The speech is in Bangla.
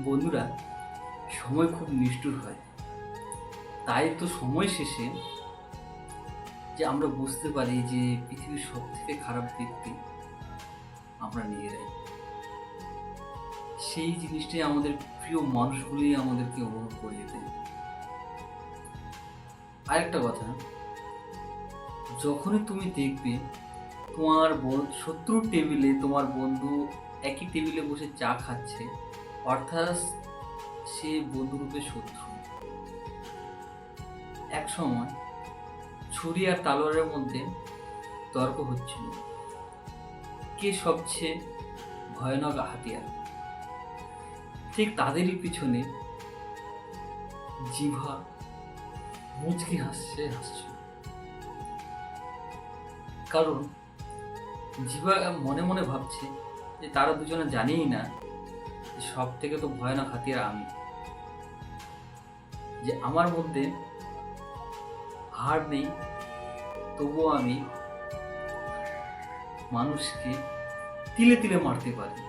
বন্ধুরা, সময় খুব নিষ্ঠুর হয়। তাই তো সময় শেষে যে আমরা বুঝতে পারি যে পৃথিবীর সবথেকে খারাপ ব্যক্তি আমরা নিজেরাই। সেই জিনিসটাই আমাদের প্রিয় মানুষগুলোই আমাদেরকে অনুভব করিয়ে দেয়। আরেকটা কথা, যখনই তুমি দেখবে তোমার শত্রুর টেবিলে তোমার বন্ধু একই টেবিলে বসে চা খাচ্ছে, অর্থাৎ সে বন্ধুরূপে শত্রু। এক সময় ছুরি আর তালোয়ারের মধ্যে তর্ক হচ্ছিল, কে সবচেয়ে ভয়ানক হাতিয়ার। ঠিক তাদেরই পিছনে জিভা মুচকি হাসছিল। কারণ জিভা মনে মনে ভাবছে যে তারা দুজনে জানেই না যে সব থেকে তো ভয়ানক হাতিয়ার আমি, যে আমার মধ্যে হাড় নেই তবুও আমি মানুষকে তিলে তিলে মারতে পারি।